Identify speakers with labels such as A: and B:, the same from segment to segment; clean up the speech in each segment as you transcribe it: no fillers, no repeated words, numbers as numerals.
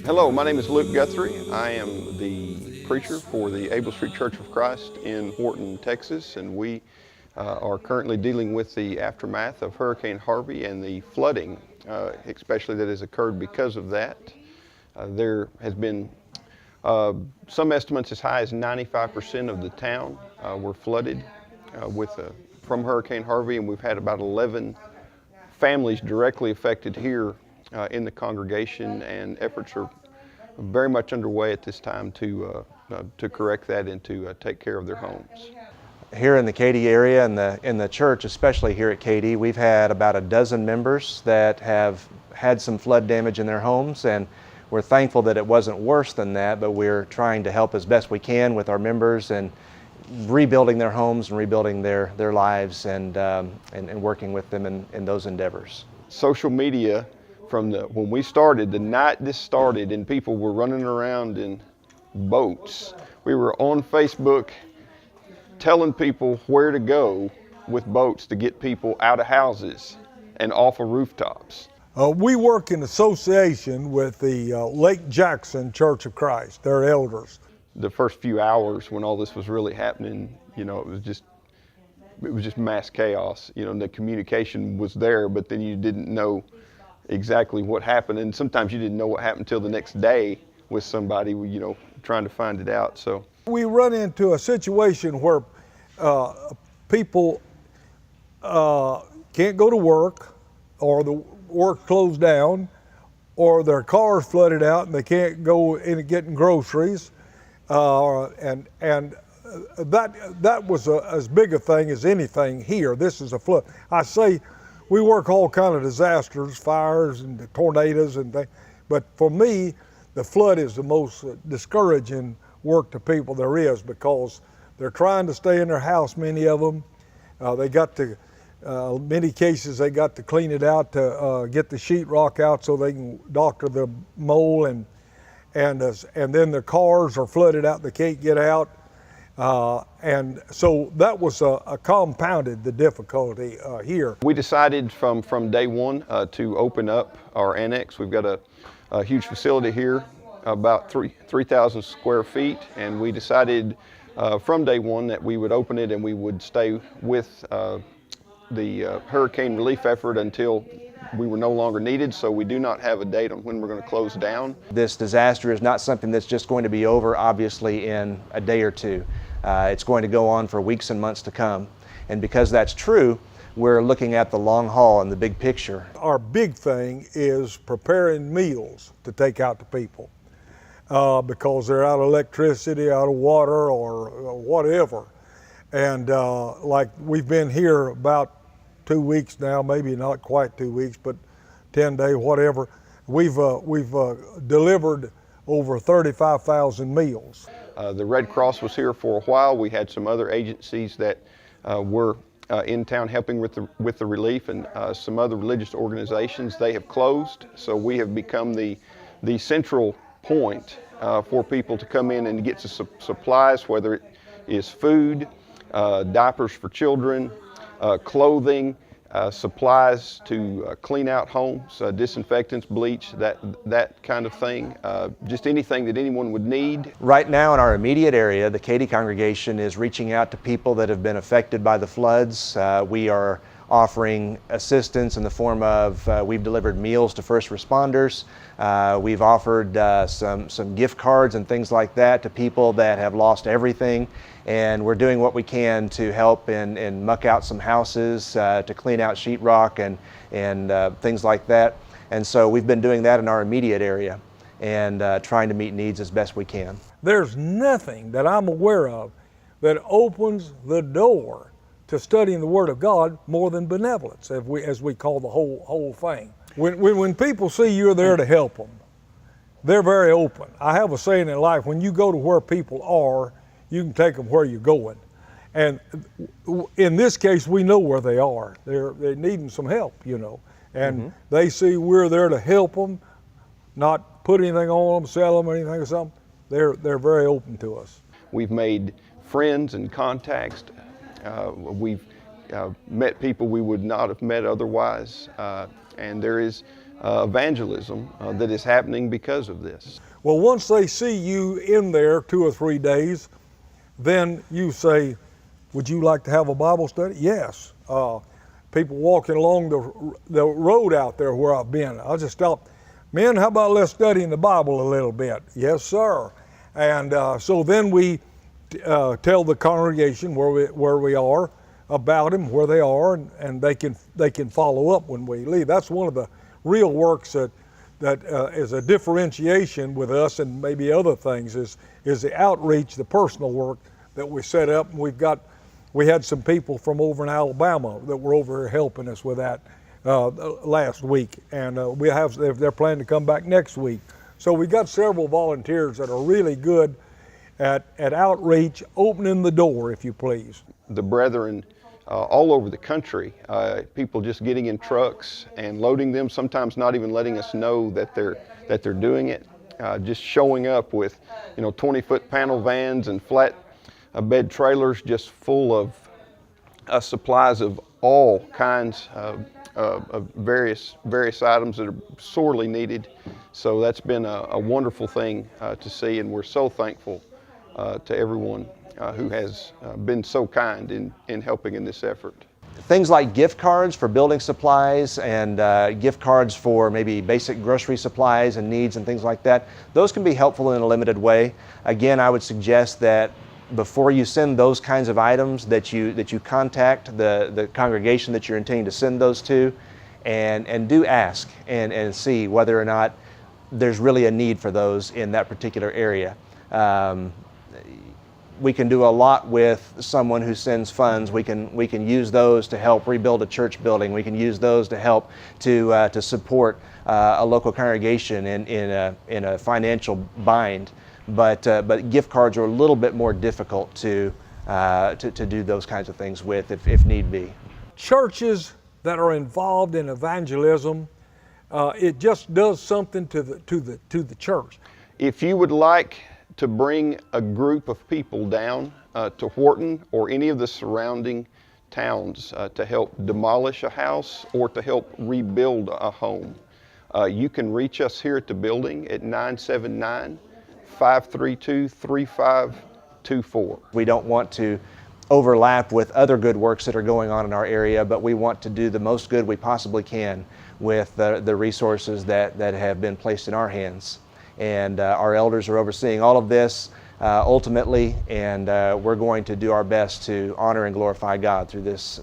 A: Hello, my name is Luke Guthrie. I am the preacher for the Able Street Church of Christ in Horton, Texas, and we are currently dealing with the aftermath of Hurricane Harvey and the flooding, especially that has occurred because of that. There has been some estimates as high as 95% of the town were flooded from Hurricane Harvey, and we've had about 11 families directly affected here in the congregation, and efforts are very much underway at this time to correct that and to take care of their homes.
B: Here in the Katy area and in the church, especially here at Katy, we've had about a dozen members that have had some flood damage in their homes, and we're thankful that it wasn't worse than that, but we're trying to help as best we can with our members and rebuilding their homes and rebuilding their lives and working with them in those endeavors.
A: Social media, when we started, the night this started and people were running around in boats, we were on Facebook telling people where to go with boats to get people out of houses and off of rooftops.
C: We work in association with the Lake Jackson Church of Christ, their elders.
A: The first few hours when all this was really happening, it was just mass chaos. The communication was there, but then you didn't know exactly what happened, and sometimes you didn't know what happened until the next day with somebody, trying to find it out. So
C: we run into a situation where people can't go to work, or the work closed down, or their car's flooded out and they can't go in getting groceries, and that was as big a thing as anything here. This is a flood. I say we work all kind of disasters, fires and tornadoes and things, but for me, the flood is the most discouraging work to people there is, because they're trying to stay in their house, many of them. They got to, many cases, they got to clean it out to get the sheetrock out so they can doctor the mold, and then their cars are flooded out, they can't get out. And so that was compounded the difficulty here.
A: We decided from day one to open up our annex. We've got a huge facility here, about 3,000 square feet, and we decided from day one that we would open it and we would stay with the hurricane relief effort until we were no longer needed. So we do not have a date on when we're going to close down.
B: This disaster is not something that's just going to be over, obviously, in a day or two. It's going to go on for weeks and months to come. And because that's true, we're looking at the long haul and the big picture.
C: Our big thing is preparing meals to take out to people, because they're out of electricity, out of water, or whatever. And like we've been here about 2 weeks now, maybe not quite 2 weeks, but 10 days, whatever. We've delivered over 35,000 meals.
A: The Red Cross was here for a while. We had some other agencies that were in town helping with the relief, and some other religious organizations. They have closed, so we have become the central point for people to come in and get supplies, whether it is food, diapers for children, clothing, supplies to clean out homes, disinfectants, bleach, that kind of thing, just anything that anyone would need.
B: Right now in our immediate area, the Katy congregation is reaching out to people that have been affected by the floods. We are offering assistance in the form of, we've delivered meals to first responders. We've offered some gift cards and things like that to people that have lost everything. And we're doing what we can to help and muck out some houses, to clean out sheetrock and things like that. And so we've been doing that in our immediate area and trying to meet needs as best we can.
C: There's nothing that I'm aware of that opens the door to studying the Word of God more than benevolence, as we call the whole thing. When people see you're there to help them, they're very open. I have a saying in life: when you go to where people are, you can take them where you're going. And in this case, we know where they are. They're needing some help, and they see we're there to help them, not put anything on them, sell them, or anything or something. They're very open to us.
A: We've made friends and contacts. We've met people we would not have met otherwise, and there is evangelism that is happening because of this.
C: Well, once they see you in there 2 or 3 days, then you say, would you like to have a Bible study? Yes. People walking along the road out there where I've been, I'll just stop. Men, how about let's study in the Bible a little bit? Yes, sir. And so then we tell the congregation where we are about them, where they are, and they can follow up when we leave. That's one of the real works that is a differentiation with us and maybe other things is the outreach, the personal work that we set up. And we had some people from over in Alabama that were over here helping us with that last week, and they're planning to come back next week. So we got several volunteers that are really good at outreach, opening the door, if you please.
A: The brethren all over the country, people just getting in trucks and loading them, sometimes not even letting us know that they're doing it, just showing up with 20-foot panel vans and flat bed trailers just full of supplies of all kinds of various items that are sorely needed. So that's been a wonderful thing to see, and we're so thankful to everyone who has been so kind in helping in this effort.
B: Things like gift cards for building supplies and gift cards for maybe basic grocery supplies and needs and things like that, those can be helpful in a limited way. Again, I would suggest that before you send those kinds of items that you contact the congregation that you're intending to send those to, and do ask and see whether or not there's really a need for those in that particular area. We can do a lot with someone who sends funds. We can use those to help rebuild a church building. We can use those to help to support a local congregation in a financial bind. But gift cards are a little bit more difficult to do those kinds of things with if need be.
C: Churches that are involved in evangelism, it just does something to the church.
A: If you would like to bring a group of people down to Wharton or any of the surrounding towns to help demolish a house or to help rebuild a home, you can reach us here at the building at 979-532-3524.
B: We don't want to overlap with other good works that are going on in our area, but we want to do the most good we possibly can with the resources that have been placed in our hands. And our elders are overseeing all of this ultimately, and we're going to do our best to honor and glorify God through this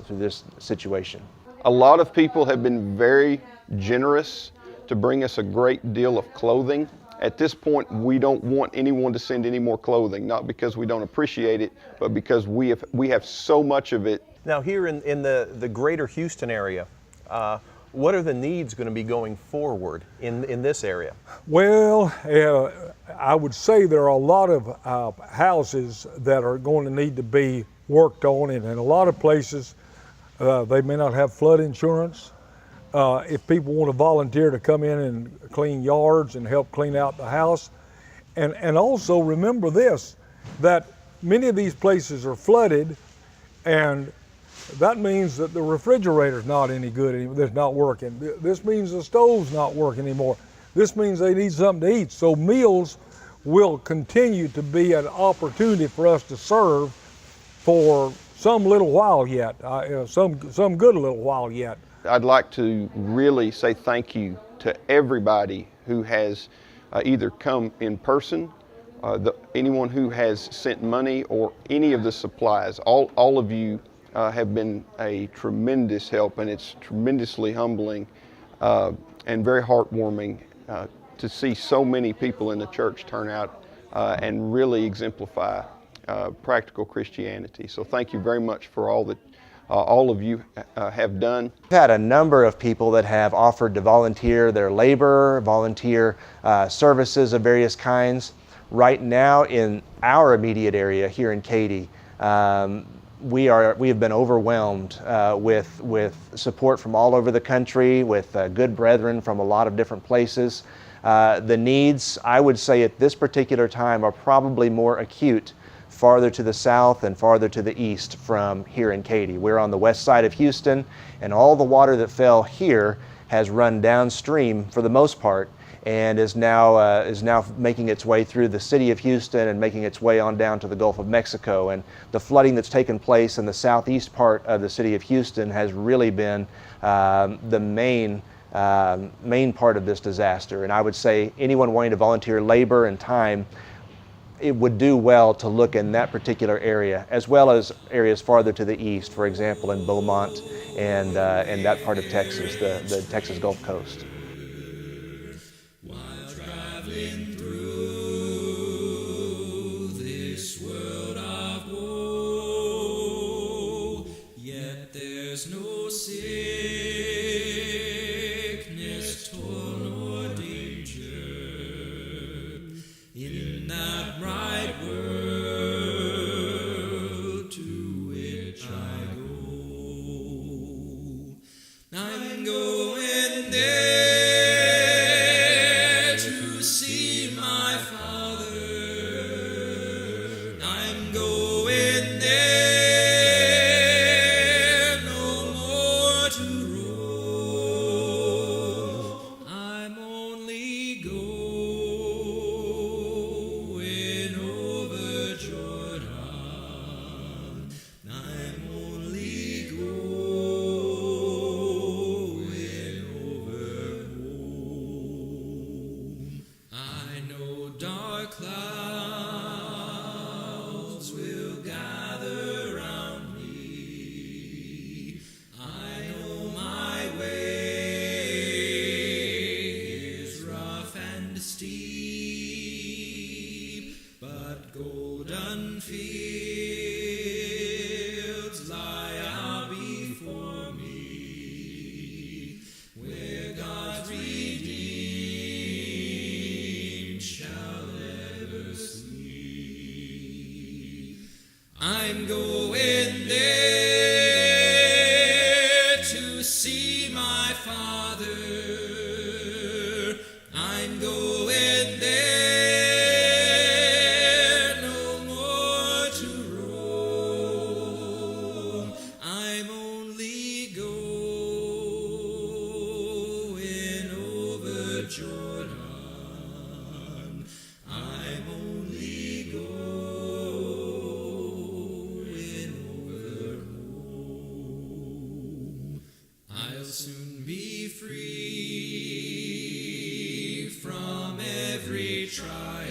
B: situation.
A: A lot of people have been very generous to bring us a great deal of clothing. At this point, we don't want anyone to send any more clothing, not because we don't appreciate it, but because we have so much of it.
D: Now here in the greater Houston area, what are the needs going to be going forward in this area?
C: Well, I would say there are a lot of houses that are going to need to be worked on, and in a lot of places they may not have flood insurance. If people want to volunteer to come in and clean yards and help clean out the house. And also remember this, that many of these places are flooded, and that means that the refrigerator's not any good anymore, it's not working. This means the stove's not working anymore. This means they need something to eat. So meals will continue to be an opportunity for us to serve for some little while yet, some good little while yet.
A: I'd like to really say thank you to everybody who has either come in person, anyone who has sent money, or any of the supplies. All of you have been a tremendous help, and it's tremendously humbling and very heartwarming to see so many people in the church turn out and really exemplify practical Christianity. So thank you very much for all that all of you have done.
B: We've had a number of people that have offered to volunteer their labor, volunteer services of various kinds. Right now in our immediate area here in Katy, we have been overwhelmed with support from all over the country, with good brethren from a lot of different places. The needs, I would say at this particular time, are probably more acute farther to the south and farther to the east from here in Katy. We're on the west side of Houston, and all the water that fell here has run downstream for the most part, and is now making its way through the city of Houston and making its way on down to the Gulf of Mexico. And the flooding that's taken place in the southeast part of the city of Houston has really been the main part of this disaster. And I would say anyone wanting to volunteer labor and time, it would do well to look in that particular area, as well as areas farther to the east, for example, in Beaumont and that part of Texas, the Texas Gulf Coast.
E: Traveling through this world of woe, yet there's no sickness, toil, nor danger in that bright world to which I go. I'm going there to see my Father. I'm going there no more to roam. I'm only going over Jordan. I'm only going over home. I know dark clouds will gather round me. I know my way is rough and steep, but golden fields lie out before me, where God's redeemed shall ever sleep. I'm going there to see my Father. I'm going there no more to roam. I'm only going over Jordan. I'm only going over home. I'll soon be free from every trial.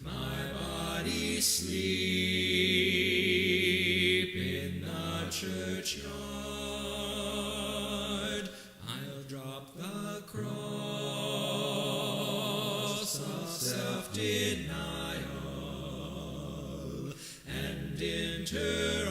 E: My body sleep in the churchyard. I'll drop the cross of self-denial and enter